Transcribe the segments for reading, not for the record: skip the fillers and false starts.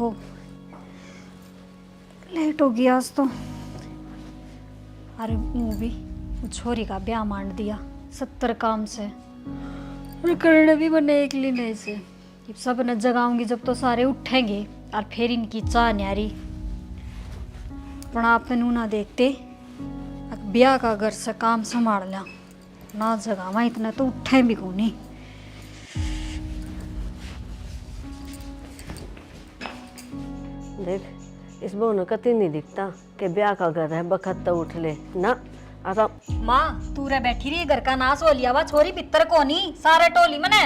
ओहो, लेट हो गया आज तो। अरे वो भी वो छोरी का ब्याह मान दिया 70 काम से, और करने भी बने एक लिए से। जब सब न जगाऊंगी जब तो सारे उठेंगे और फिर इनकी चाह न्यारी। पर आप नू ना देखते ब्याह का घर से काम संभाल लिया ना, जगावा इतना तो उठे भी को नहीं। देख इस बहू कति नहीं दिखता कि ब्याह का घर है, बखत तो उठ ले ना। आता माँ तू रे बैठी रही घर का नाश हो लिया वा, छोरी पितर को नहीं सारे टोली मने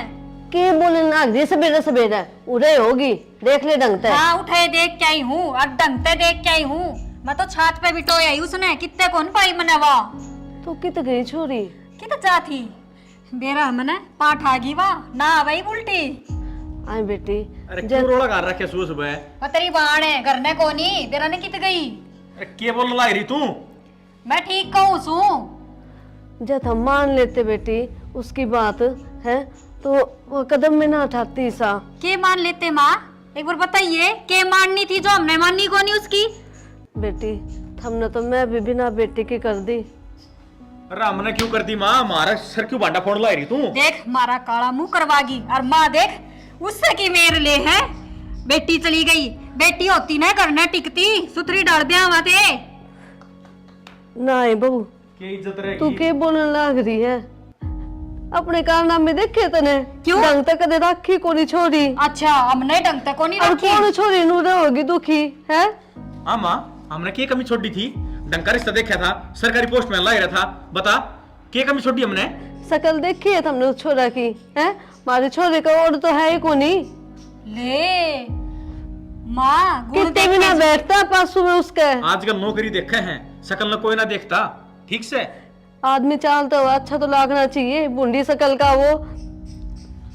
के बोले ना जी सवेरे सवेरे उड़े होगी, देख ले ढंग से। हाँ उठे देख क्या ही हूँ, अब ढंगते देख क्या ही हूँ। मैं तो छात पे बिटो आई उसने कितने कौन पाई मने वा। तू कित गई छोरी? कित जा थी बेरा मने पाठ आ गई वा ना वही उल्टी। आई बेटी अरे क्यों रोला कर रखे सुबह सुबह? तेरी बाण है घर ने को नहीं बेरा ने कित गई। अरे के बोलने लग रही तू? मैं ठीक कहूँ सू। जब हम मान लेते बेटी उसकी बात है तो वो कदम में ना उठाती सा। के मान लेते माँ, एक बार बताइए के माननी थी जो हमने माननी को नहीं उसकी। बेटी हमने तो मैं भी बिना बेटी की कर दी। अरे हमने क्यों कर दी माँ? हमारा सर क्यों बांटा फोड़ ला रही तू? देख मारा काला मुंह करवागी, और माँ देख उससे की मेर ले है। बेटी चली गई, बेटी होती ना करना टिकती सुथरी डाल ब्याह थे ना बहू के इज्जत रहेगी? तू के बोलने लग रही है? अपने कारनामे देखे तने क्यों? ढंग तक कदे राखी कोनी छोरी। अच्छा हमने ढंग तक को नहीं और रखी। कौन छोरी नू होगी दुखी है? हाँ माँ हमने के कमी छोड़ी थी? ढंग का रिश्ता देखा था, सरकारी पोस्ट में ला रहा था, बता के कमी छोड़ी हमने? शकल देखी है तुमने उस छोरा की है? हमारे छोरे का और तो है ही कोनी। ले माँ कितने भी ना बैठता पासू में उसके। आजकल नौकरी देखे हैं, शकल न कोई ना देखता ठीक से। आदमी चालता हुआ अच्छा तो लागना चाहिए, बूंदी शकल का वो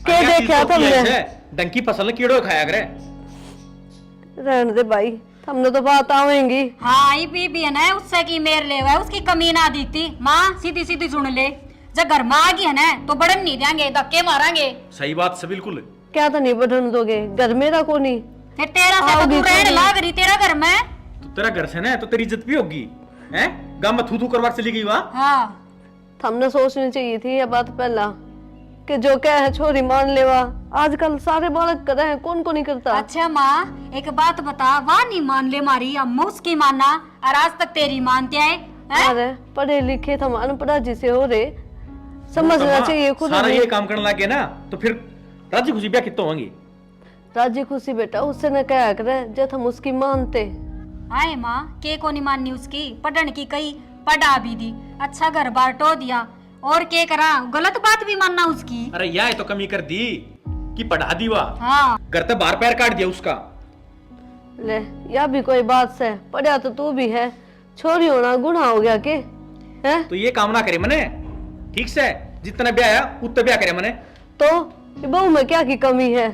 के देखा तुमने? ढंग की फसल कीड़ो खाया करे। रहने दे भाई हमने तो बात आवेंगी। हाँ आई भी है ना उससे की मेर ले हुआ उसकी कमी ना दिखती। माँ सीधी सीधी सुन ले, जब घर में आ गई है ना तो बढ़न नहीं देंगे, धक्के मारेंगे। सही बात से बिल्कुल। क्या तो नहीं बढ़न दोगे? घर मेरा को नहीं फिर तेरा से तो तू रहने लाग रही तेरा घर में। तो तेरा घर से ना तो तेरी इज्जत भी होगी हैं? गांव में थू थू करवा चली गई वहाँ। हाँ हमने सोचनी चाहिए थी ये बात पहला कि जो क्या है छोरी मान लेवा। आजकल सारे बालक कर रहे हैं, कौन को नहीं करता। अच्छा माँ एक बात बता, वाह नहीं मान ले मारी अम्मा उसकी मानना, और आज तक तेरी मानते आए हैं? अरे पढ़े लिखे हम अनपढ़ा जिसे हो रहे, समझना चाहिए खुद। सारा ये काम करने लग गए ना तो फिर राजी खुशी ब्याह कितना होंगी? राजी खुशी बेटा उससे न क्या करे जब हम उसकी मानते। आए माँ के को नहीं माननी उसकी, पढ़न की कही पढ़ा भी दी, अच्छा घर बार टो दिया, और के करा गलत बात भी मानना उसकी। अरे यार तो कमी कर दी कि पढ़ा दी वाह। हाँ घर तो बाहर पैर काट दिया उसका। ले या भी कोई बात से पढ़ा तो तू भी है, छोरी होना गुनाह हो गया के है? तो ये काम ना करे मने ठीक से, जितना ब्याह आया उतना ब्याह करे मने। तो बहू में क्या की कमी है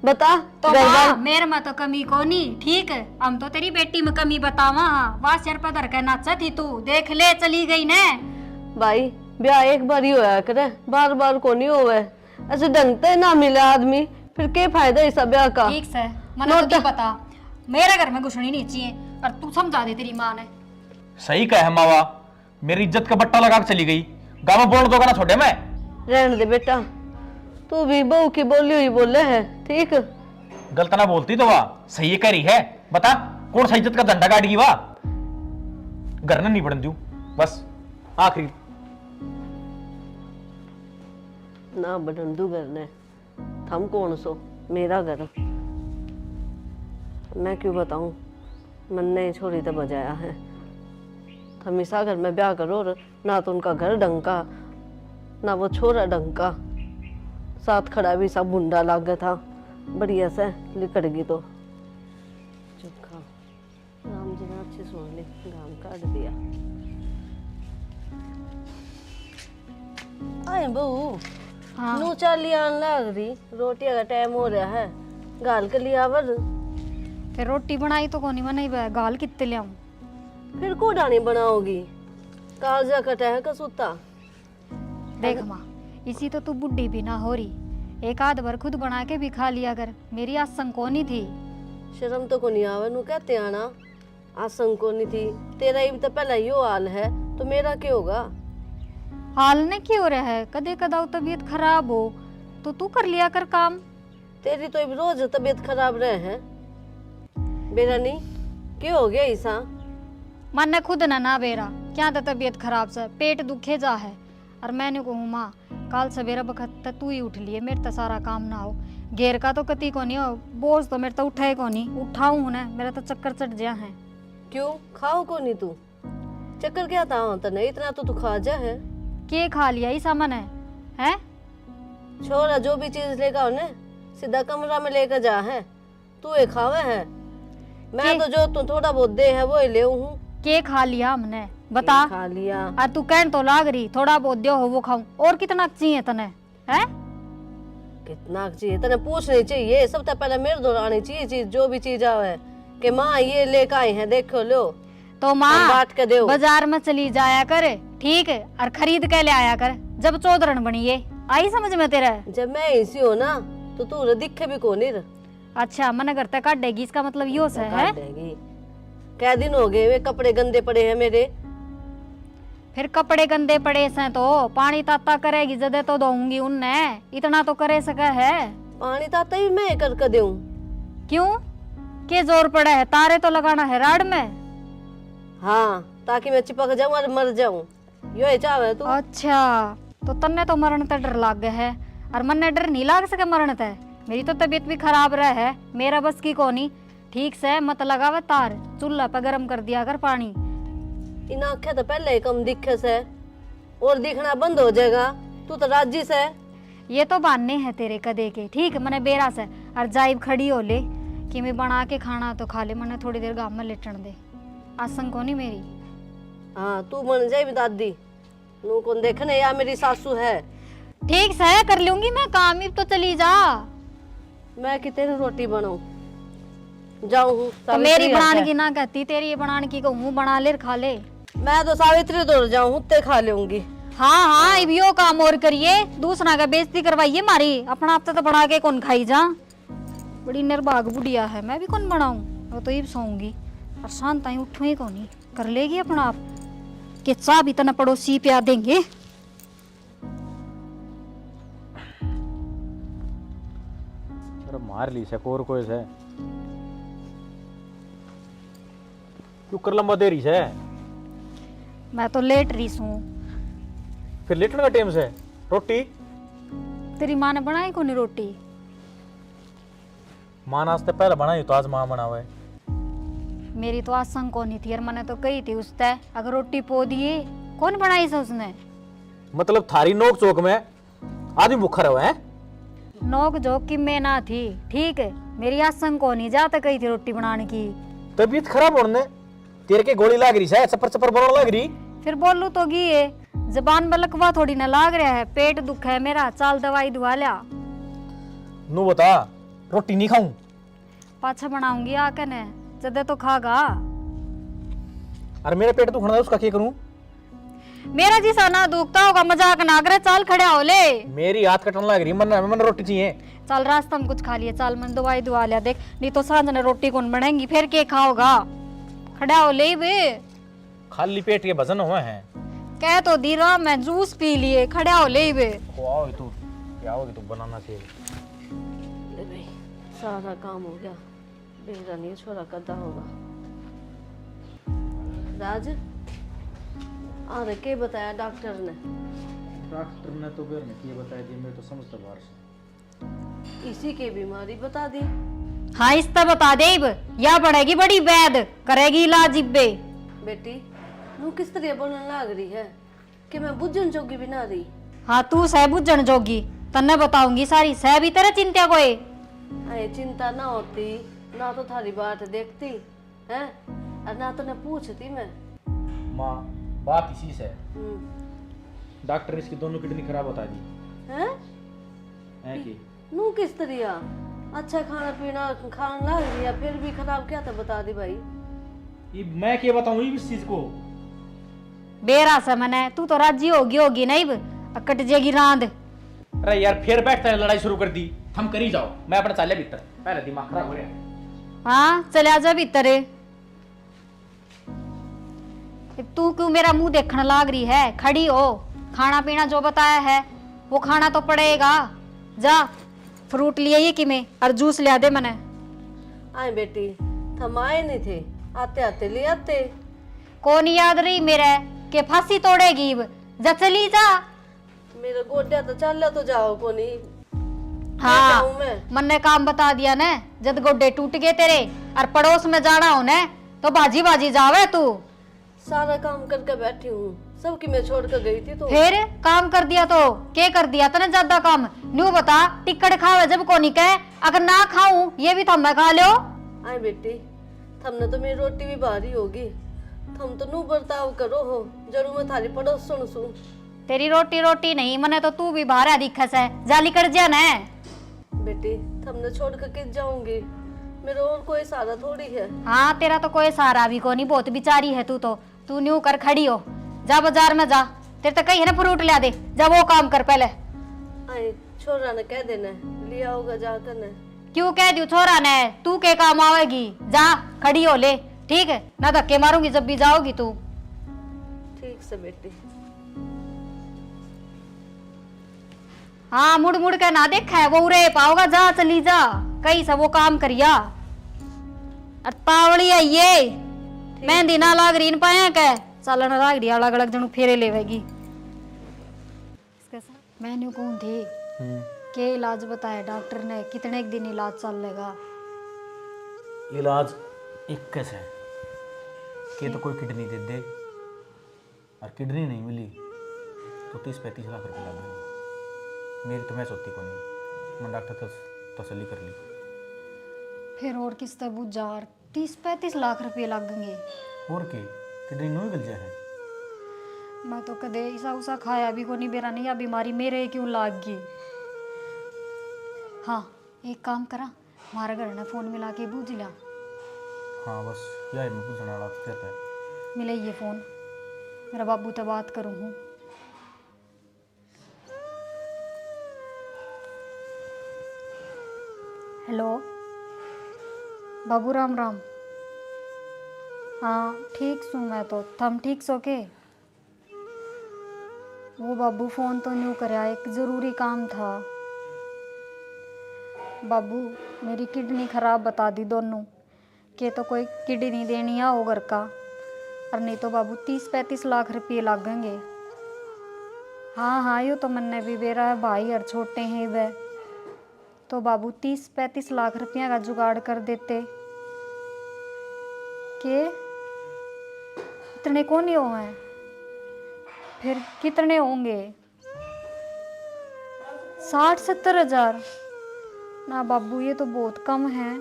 बता? तो घर माँ बार- मेरे में तो कमी को नहीं, ठीक है हम तो तेरी बेटी में कमी बतावा। वाह सिर पर धर के नाचा थी तू, देख ले चली गई ने। भाई ब्याह एक बार ही होया करे, बार बार को नहीं होवे। ऐसे ढंग से ना मिले आदमी फिर क्या फायदा इस ब्याह का? ठीक से मने तो बता, मेरे घर में घुसनी नहीं चाहिए, और तू समझा दे तेरी माँ ने। सही कहा है मावा, मेरी इज्जत का बट्टा लगा के चली गई। गाँव में बोल दोगा ना छोटे मैं। रहने दे बेटा, तू भी बहू की बोली हुई बोले है ठीक। गलत ना बोलती तो वाह सही कह रही है। बता कौन सा इज्जत का झंडा गाड़ गई वाह? घर ने नहीं बढ़न दूं बस आखिरी। ना बढ़न दू घर ने, थम कौन सो मेरा घर। मैं क्यों बताऊं, मन ने छोरी तो बजाया है। हमेशा घर में ब्याह करो और ना तो उनका घर ढंग का ना वो छोरा ढंग का, साथ खड़ा भी सब बुंडा लाग था बढ़िया से लिकड़ गई। तो चुप खा, राम जी ने अच्छी सुन ली, गाम काट दिया। आए बहू हाँ नू चाली आन लग रही, रोटी का टाइम हो रहा है, गाल के लिया वर। फिर रोटी बनाई तो कोनी बनाई गाल कितने ले आऊं? फिर को डानी बनाओगी? कालजा कटा है कसूता। देख माँ इसी तो तू बुढ़ी भी ना हो रही, एक आध बार खुद बना के भी खा लिया कर, मेरी आज संकोनी थी। शर्म तो को नहीं आवे नु कहते आना आसन को नहीं थी। तेरा ही तो पहला यो हाल है तो मेरा क्या होगा? हाल ने क्यों रहा है? कदे कदाऊ तबीयत खराब हो तो तू कर लिया कर काम। तेरी तो अब रोज तबीयत खराब रहे है। बेरा नहीं क्या हो गया ऐसा? मन खुद ना बेरा क्या था तबीयत खराब से पेट दुखे जा है। और मैंने कहूँ माँ काल सवेरा बखत तू ही उठ लिए मेरे तो सारा काम ना हो। घेर का तो कति को नहीं हो, बोझ तो मेरे तो उठाए को नहीं। उठाऊँ ना मेरा तो चक्कर चढ़ गया है। क्यों खाओ को नहीं तू? चक्कर क्या था तो नहीं इतना तो तू खा जा है। के खा लिया ही सामान है हैं? छोरा जो भी चीज लेगा उन्हें सीधा कमरा में लेकर जा है। तू ये खावे है, मैं तो जो तू थोड़ा बहुत दे है वो ही ले हूँ। के खा लिया हमने बता? खा लिया। और तू कहन तो लाग रही थोड़ा बहुत दो हो वो खाऊं। और कितना चाहिए तने हैं? कितना चाहिए तने पूछ नहीं चाहिए। सबसे पहले मेरे दौरानी चाहिए चीज, जो भी चीज आवे कि माँ ये लेकर आए हैं देखो लो तो माँ बांट के दो। बाजार में चली जाया कर ठीक है और खरीद के ले आया कर जब चौधरन बनिए। आई समझ में तेरा? जब मैं ऐसी हो ना तो तू दिखे भी को नहीं। अच्छा मन करता काट देगी इसका मतलब यो से है? क्या दिन हो गए वे कपड़े गंदे पड़े हैं मेरे। फिर कपड़े गंदे पड़े से तो पानी ताता करेगी जदे तो दूंगी उनने। इतना तो करे सका है। पानी ताता ही मैं कर दूं? क्यों के जोर पड़ा है? तारे तो लगाना है राड में। हाँ ताकि मैं चिपक जाऊं और मर जाऊं यो है चाहे तू। अच्छा तो तन्ने तो मरण ते डर लाग गया है और मन्ने डर नहीं लाग सके मरण ते। मेरी तो तबीयत भी खराब रहा है मेरा बस की कोनी। ठीक से मत लगावे तार चूल्हा पे गरम कर दिया कर पानी। इन आंखें तो पहले ही कम दिखे से और दिखना बंद हो जाएगा। तू तो राजी से। ये तो बहाने हैं तेरे कदे के ठीक मने बेरा से और जाइब खड़ी हो ले कि मैं बना के खाना तो खा ले। मने थोड़ी देर गाँव में लेटन दे आसन को नहीं मेरी। हाँ तू बन जाए दादी नू कौन देखने या मेरी सासू है। ठीक से कर लूंगी मैं काम ही तो चली जा। मैं कि तेरी रोटी बनाऊं जाऊं तो मेरी बनाने की ना कहती तेरी बनाने की कहूँ बना ले खा ले। मैं तो सावित्री दौड़ जाऊं ते खा लूंगी। हाँ हाँ अब यो काम और करिए दूसरा का बेइज्जती करवाइए मारी। अपना आप तो बना के कौन खाई जा। बड़ी निर्भाग बुढ़िया है मैं भी कौन बनाऊं। वो तो ये सोऊंगी और शांत आई उठू ही कौन कर लेगी अपना आप के चाह भी तना पड़ोसी प्या देंगे। मार ली से कोर को से क्यों कर लंबा देरी से? मैं तो लेट रही हूँ। फिर लेटने का टाइम से रोटी तेरी माँ ने बनाई कौन रोटी? माँ नाश्ते पहले बनाई तो आज माँ बनावे। मेरी तो आसन को नहीं थी यार मैंने तो कही थी उससे अगर रोटी पो दिए कौन बनाई से उसने? मतलब थारी नोक चौक में आदमी भूखा रहा है। नोक जोक की मैं ना थी ठीक है मेरी आसन को नहीं जाता कही थी रोटी बनाने की। तबीयत खराब होने तेरे के गोली लाग रही है चपर चपर बोलने लग रही। फिर बोलू तो गी है जबान में लकवा थोड़ी ना लाग रहा है। पेट दुख है मेरा चाल दवाई दुआ लिया। नू बता रोटी नहीं खाऊं? पाछा बनाऊंगी आके ने जदे तो खागा। अरे मेरा पेट दुखना है उसका क्या करूं? मेरा जिसा ना दुखता होगा मजाक ना करे चाल खड़ा हो ले। मेरी हाथ कटने लग रही मन रोटी चाहिए। चल रास्ता में कुछ खा लिया चल मन दवाई दुआ लिया देख नहीं तो सांझ ने रोटी कौन बनाएंगी फिर के खाओगा। खड़ा हो ले बे खाली पेट के वजन हुए हैं। कह तो दी रहा मैं जूस पी लिए खड़ा हो ले बे। खुआओ तू क्या होगी तू बनाना चाहिए। ले भाई सारा काम हो गया बेरा नहीं छोरा कदा होगा। राज अरे के बताया डॉक्टर ने? डॉक्टर ने तो फिर ये बताया जी मैं तो समझता बाहर से इसी की बीमारी बता दी। हाँ इसता बता दे या बढ़ेगी बड़ी वैद करेगी इलाज इब्बे। बेटी नू किस तरह बोलने लग रही है कि मैं बुझन जोगी भी ना रही। हाँ तू सह बुझन जोगी तन्ने बताऊंगी सारी सह भी तेरे चिंता कोई। अरे चिंता ना होती ना तो थारी बात देखती है और ना तो न पूछती मैं। माँ बात इसी से डॉक्टर ने इसकी दोनों किडनी खराब बता दी हैं कि नू किस तरह अच्छा खाना पीना खाने लग रही है फिर भी खराब क्या था बता दी भाई। ये मैं क्या बताऊं इस चीज को? बेरा से मने तू तो राजी होगी नहीं कट जाएगी रांद। अरे यार फिर बैठता है लड़ाई शुरू कर दी। हम करी जाओ मैं अपना चाले भीतर पहले दिमाग खराब हो रहा है। हाँ चले आजा भीतर। तू क्यों मेरा मुंह देखने लाग रही है? खड़ी हो, खाना पीना जो बताया है वो खाना तो पड़ेगा। जा फ्रूट लिए ही कि मैं और जूस लिया दे मैंने। आए बेटी, थम आए नहीं थे, आते आते ले आते। कौन याद रही मेरे के फांसी तोड़ेगी? जा चली जा। मेरा गोड्या तो चल तो जाओ को नहीं। हाँ जाऊं मैं? मन्ने काम बता दिया ने, जब गोड्डे टूट गए तेरे और पड़ोस में जाना हो ने तो बाजी बाजी जावे तू। सारा काम करके बैठी हूँ, सबकी मैं छोड़ कर गई थी तो। फिर काम कर दिया तो क्या कर दिया तने ज्यादा काम? न्यू बता, टिक्कड़ खावे जब को नहीं कहे, अगर ना खाऊं ये भी थम खा लो। आए बेटी, थमने तो मेरी रोटी भी भारी होगी, थम तो नू बर्ताव करो हो, जरूर मैं थारी पड़ोस सुन सू। तेरी रोटी रोटी नहीं मने तो तू भी बाहर दिखस है, जाली कर जा न। बेटी, थमने छोड़ कर किस जाऊंगी, मेरा और कोई सहारा थोड़ी है। हाँ तेरा तो कोई सहारा भी को नहीं, बहुत बिचारी है तू तो। तू न्यू कर खड़ी हो, जा बाजार में जा, तेरे तो कही है ना फ्रूट ला दे, जा वो काम कर पहले। आए छोरा ने कह देना लिया होगा जाकर ने। क्यों कह दियो छोरा ने, तू के काम आवेगी? जा खड़ी हो ले, ठीक है ना धक्के मारूंगी जब भी जाओगी तू। ठीक से बेटी। हाँ मुड़ मुड़ के ना देखा है वो उरे पाओगा, जा चली जा, कहीं से वो काम करिया। तावड़ी है ये, मेहंदी ना लाग रही इन पाया के चालन लाग रही, अलग अलग जनु फेरे लेवेगी। मैंने कौन थी के इलाज बताया डॉक्टर ने, कितने एक दिन इलाज चलेगा? इलाज एक कैसे है कि तो कोई किडनी दे दे, और किडनी नहीं मिली तो 30-35 लाख रुपए लग गए। मेरी तो मैं सोती को नहीं, मैं डॉक्टर तसल्ली कर ली। फिर और किस तरह बुझ जा, 30-35 लाख रुपये लगेंगे। और के किडनी नहीं गल जाए। मैं तो कदे ऐसा उसा खाया भी को नहीं, बेरा नहीं या बीमारी मेरे क्यों लाग गई। हाँ एक काम करा, हमारे घर ने फोन मिला के बूझ लिया। हाँ बस यार मैं पूछने वाला कहता है। मिले ये फोन, मेरा बाबू तो बात करूँ हूँ। हेलो बाबू, राम राम। हाँ ठीक सू मैं तो, थम ठीक सो के? वो बाबू फोन तो न्यू कराया, एक ज़रूरी काम था। बाबू मेरी किडनी खराब बता दी दोनों के, तो कोई किडनी देनी है वो घर का, और नहीं तो बाबू 30-35 लाख रुपये लगेंगे। हाँ हाँ यो तो मैंने भी बेरा है, भाई और छोटे हैं वह तो बाबू 30-35 लाख रुपया का जुगाड़ कर देते के। इतने कौन ही हुए हैं, फिर कितने होंगे? 60-70 हजार? ना बाबू ये तो बहुत कम है,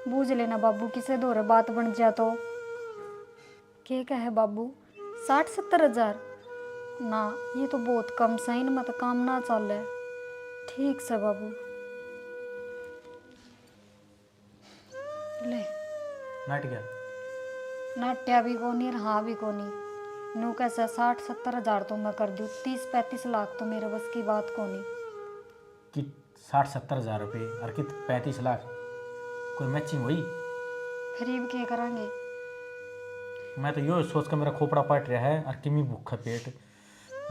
बूझ लेना बाबू, किसे दोरे बात बन जा तो। क्या कहे बाबू 60-70 हजार? ना ये तो बहुत कम सही न, मत काम ना चले। ठीक से बाबू ले। नाट गया नाट्या भी कोनी रहा भी कोनी, नू कैसे 60-70 हजार तो मैं कर दूँ, 30-35 लाख तो मेरे बस की बात कोनी। कि 60-70 हजार रुपये और कित 35 लाख कोई मैचिंग हुई? फिर ये भी क्या करेंगे? मैं तो यो सोच कर मेरा खोपड़ा पट रहा है और किमी भूखा पेट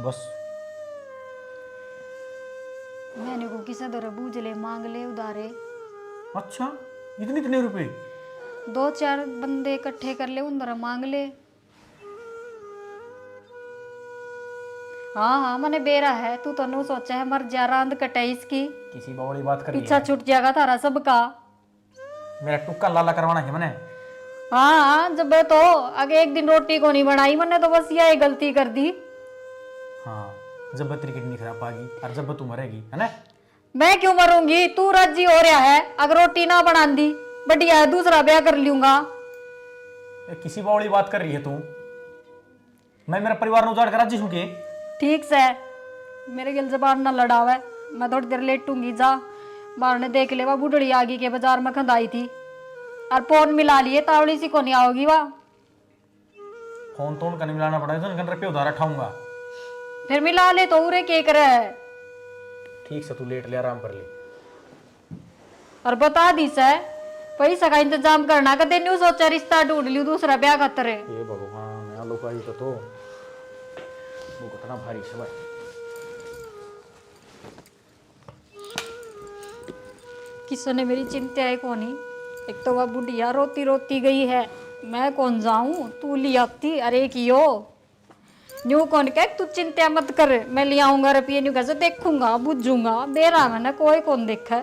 बस। मैंने को किसे दर बूझ ले, मांग ले उधारे। अच्छा इतने इतने रुपए? 2-4 बंदे इकट्ठे कर ले, उन दर मांग ले। हाँ हाँ मैंने बेरा है, तू तो नू सोचा है मर जा, रांद कटे इसकी, किसी बावड़ी बात कर पीछा छूट जाएगा थारा सबका। मेरा टुक्का लाला करवाना है मैंने। हाँ हाँ जब तो आगे एक दिन रोटी को नहीं बनाई मैंने, तो बस यही गलती कर दी। हाँ जब तेरी किडनी खराब आगी और जब तू मरेगी है ना। मैं क्यों मरूंगी, तू राजी हो रहा है? अगर रोटी ना बना दी बढ़िया है, दूसरा ब्याह कर लूंगा। किसी बावड़ी बात कर रही है तू? मैं मेरा परिवार उजाड़ कर राजी हूँ के? ठीक से मेरे गिल जबान ना लड़ावे, मैं थोड़ी देर लेटूंगी। जा बाहर ने देख ले, बुढ़ड़ी आगी के बाजार में खंदाई थी और फोन मिला लिए, तावड़ी सी को नहीं आओगी वाह। फोन तोन का नहीं मिलाना पड़ेगा, तो रुपये उधार उठाऊंगा। फिर मिला ले तो उरे के करे है। ठीक से तू लेट ले, आराम कर ले। और बता दी से पैसा का इंतजाम करना कदे न्यू सोचा रिश्ता ढूंढ लियो दूसरा ब्याह खातर है। ये भगवान यहाँ लोग आई तो वो कितना भारी है भाई। किसने मेरी चिंता है कोनी। एक तो वह बुढ़िया रोती रोती गई है, मैं कौन जाऊं, तू ले आती। अरे कियो न्यू कौन कह तू चिंता मत कर, मैं ले आऊंगा रुपये न्यू कैसे देखूंगा बुझूंगा बेरा मैंने कोई कौन देखा है।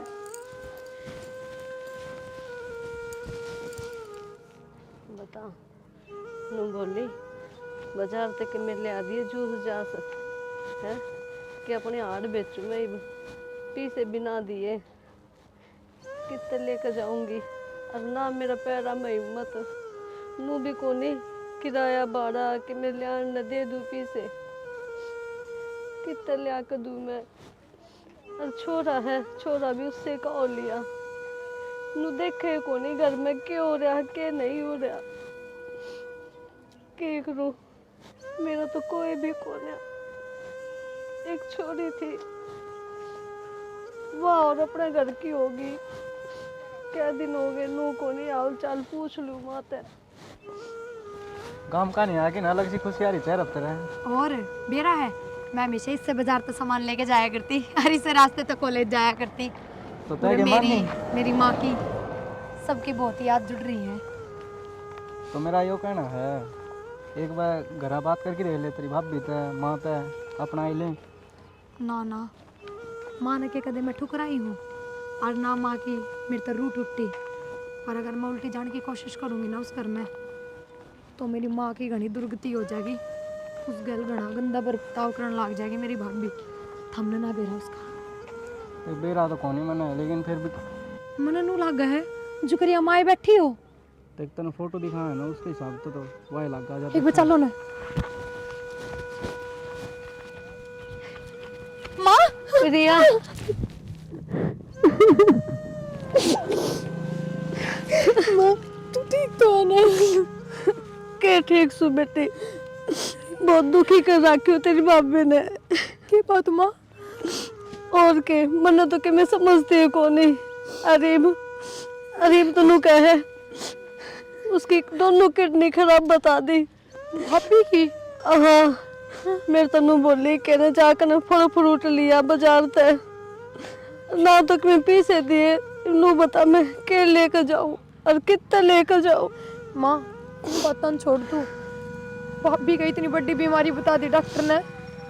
बता नू बोली बाजार तक मेरे आ दिए जूस जास है कि अपने हाथ बेचू मैं पैसे बिना दिए कितने लेकर जाऊंगी। और ना मेरा पैरा में हिम्मत नू भी कोनी किराया भाड़ा कि मैं लिया न दे दूँ पैसे कितने लिया कर दूँ मैं। और छोरा है, छोरा भी उससे का और लिया नू देखे कोनी घर में क्या हो रहा क्या नहीं हो रहा क्या करूं। मेरा तो कोई भी कौन है। एक छोरी थी वह और अपने घर की होगी। क्या दिन हो गए नू को नहीं हाल चाल पूछ लूं माते। काम का नहीं आके ना अलग सी खुशी आ रही चेहरे पर है। और बेरा है मैं हमेशा इससे बाजार तो सामान लेके जाया करती और इससे रास्ते तक कॉलेज जाया करती। तो और तय मेरी माँ की सबकी बहुत याद जुड़ रही है। तो मेरा यो कहना है एक बार घर बात करके रह ले तेरी भाभी तय माँ तय अपना ही ले। ना ना माँ ने के कदे मैं ठुकराई हूँ और ना माँ की मेरी तो रूह टूटी। पर अगर मैं उल्टी जाने की कोशिश करूँगी ना उस घर में तो मेरी माँ की घनी दुर्गति हो जाएगी। उस गल घना गंदा बर्ताव करने लग जाएगी मेरी भाभी। थमने ना बेरा उसका बेरा तो कौन ही मना लेकिन फिर भी मन नू लग है जो करिया माए बैठी हो। देख तने फोटो दिखा है ना उसके हिसाब से तो वही लग जाता। एक बार चलो ना माँ। रिया माँ तू ठीक तो है ना? के ठीक सु बेटी बहुत दुखी कर रखी हो तेरी भाभी ने। की बात माँ? और के मन्ना तो के मैं समझती है कौन ही। अरीब अरीब तो नू कहे उसकी दोनों किडनी खराब बता दी भाभी की। हाँ मेरे तनु बोली कहने जाकर ने फल फ्रूट लिया बाजार से ना तो मैं पैसे दिए नू बता मैं के लेकर जाऊं और कितने लेकर जाऊं। माँ तू बात छोड़ तू। भाभी का इतनी बड़ी बीमारी बता दी डॉक्टर ने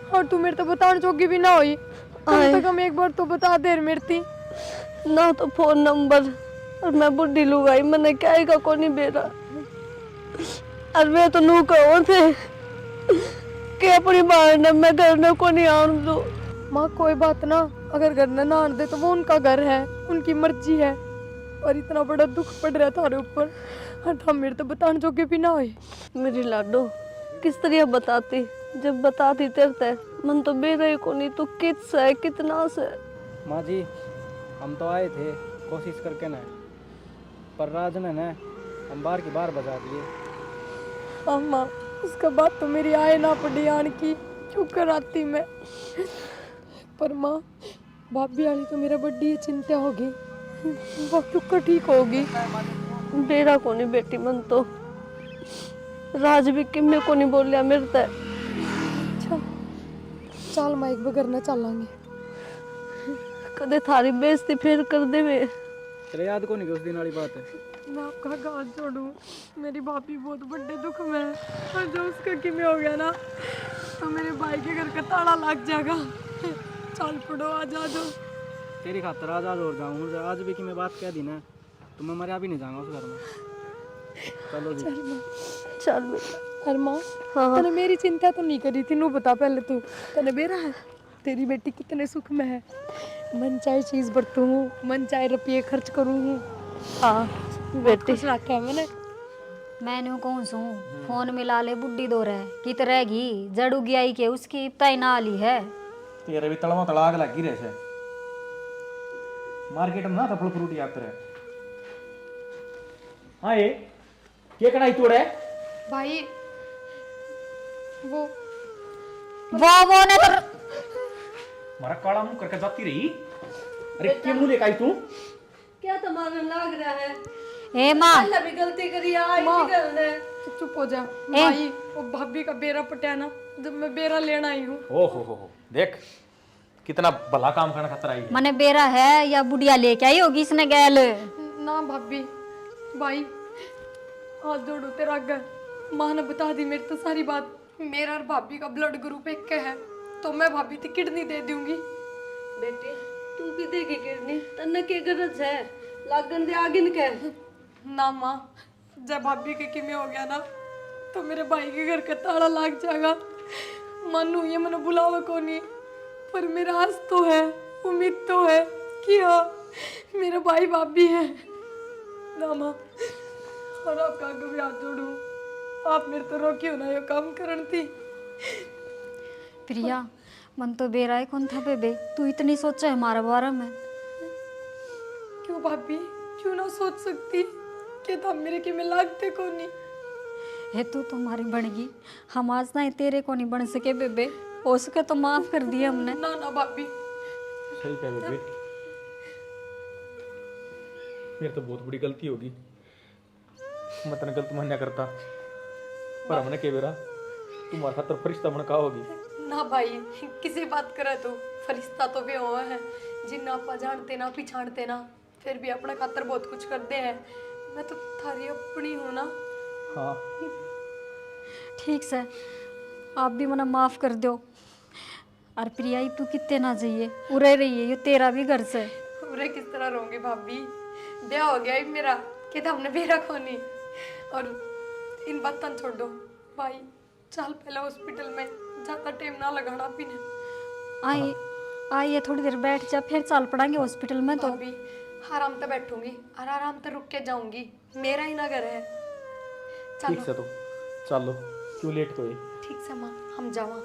और तू मेरे तो बताने जोगी भी ना हुई। कम से कम एक बार तो बता दे मेरी थी ना तो फोन नंबर और मैं बुढ़ी लुगाई मैंने क्या ही का कोनी बेरा। और मैं तो नू कहो थे कि अपनी बाहर ने मैं घर में को नहीं आन दो। माँ कोई बात ना अगर घर न ना आने दे तो वो उनका घर है उनकी मर्जी है। और इतना बड़ा दुख पड़ रहा था ऊपर और हम मेरे तो बताने जोगे भी ना हुए। मेरी लाडो किस तरह बताती जब बताती तेरते मन तो बेरा ही को नहीं तू कित से कितना से। माँ जी हम तो आए थे कोशिश करके ना पर राज ने ना हम बार की बार बजा दिए। हाँ माँ उसका बात तो मेरी आए ना पड़ी आन की क्यों कराती मैं। पर माँ भाभी वाली तो मेरा बड़ी चिंता होगी वो क्यों ठीक होगी। बेरा को नहीं बेटी मन तो राज भी किम्मे को नहीं बोलिया मेरे ते। अच्छा चल माँ एक बगर ना चलांगे। कदे थारी बेइज्जती फिर कर देवे। तेरे याद को नहीं कि उस दिन वाली बात है। मैं आपका गाँव छोड़ू मेरी भाभी बहुत बड़े दुख में है और जब उसका किमें हो गया ना तो मेरे भाई के घर का ताला लग जाएगा। चल पड़ो आज आ जाओ। तेरी खातर आज और जाऊँ आज भी कि मैं बात कह दी ना तो मैं मरिया भी नहीं जाऊँगा उस घर में। चलो जी चल माँ। चल बेटा। और माँ हाँ तने मेरी चिंता तो नहीं करी थी नू बता पहले तू तने बेरा है तेरी बेटी कितने सुख में है। मन चाहे चीज़ बरतूँ मन चाहे रुपये खर्च करूँ। हाँ बेटी खुश रखा है मैंने। मैंने कौन सू फोन मिला ले बुढ़ी दो रहे कित रहेगी जड़ उगी आई के उसकी इतना ना ली है। तेरे भी तड़वा तड़ाग लगी रहे से मार्केट में ना तो फल फ्रूट याद रहे। हाँ ये क्या कढ़ाई तोड़े भाई वो ने तो मारा काला मुंह करके जाती रही। अरे क्यों मुंह लेकर आई तू? क्या तुम्हारे लग रहा है ए माँ पहले भी गलती करी आई माँ। थी गल ने। तू चुप हो जा भाई। वो भाभी का बेरा पटिया ना, जब मैं बेरा लेना आई हूँ। ओ हो देख कितना भला काम करना खतरा ही है। मने बेरा है या बुढ़िया लेके आई होगी इसने गैल। ना भाभी, भाई हाथ जोड़ो तेरा अगर माँ ने बता दी मेरी तो सारी बात। मेरा और भाभी का ब्लड ग्रुप एक के है, तो मैं भाभी की किडनी दे दूंगी। बेटी तू भी देगी किडनी, तन्ने के गरज है लागन दे आगे न कह। ना माँ, जब भाभी के किमे हो गया ना, तो मेरे भाई के घर का ताला लाग जाएगा। मानू ये मैंने बुलावा को नहीं, पर मेरा आस तो है, उम्मीद तो है कि हाँ मेरा भाई भाभी है ना माँ। और आपका आगे भी हाथ जोड़ू, आप मेरे तो रोकी हो ना ये काम करन थी। प्रिया मन तो बेरा है कौन था बेबे, तू इतनी सोचा है हमारे बारे में। क्यों भाभी, क्यों ना सोच सकती कि तुम मेरे किमे लागते को नहीं। है तू तुम्हारी बनेगी, हम आज ना तेरे को नहीं बन सके बेबे, हो सके तो माफ कर दिया हमने। ना ना भाभी, सही कह बेबे, मेरी तो बहुत बड़ी गलती होगी। मैं तने गलत मान्या करता, पर हमने के बेरा तुम्हारे खातर फरिश्ता बनका होगी। ना भाई किसी बात करे तो फरिश्ता तो भी हुआ है, जिन्ना आपा जानते ना पिछाड़ते ना, फिर भी अपने खातर बहुत कुछ करते हैं। मैं तो थारी अपनी हूँ ना। हाँ ठीक से आप भी मना माफ कर दो। और प्रिया ही तू कितने ना जाइए, उरे रहिए, ये तेरा भी घर से। उरे किस तरह रहूंगी भाभी, ब्याह हो गया ही मेरा कि तो हमने बेरा खोनी। और इन बातों छोड़ दो भाई, चल पहले हॉस्पिटल में, ज्यादा टाइम ना लगाना पीने। आई आइए थोड़ी देर बैठ जा, फिर चल पड़ेंगे हॉस्पिटल में। तो भाभी आराम से बैठूंगी और आराम से रुक के जाऊंगी, मेरा ही ना घर है। ठीक चलो से तो चलो, क्यों लेट तो ठीक से माँ, हम जावा।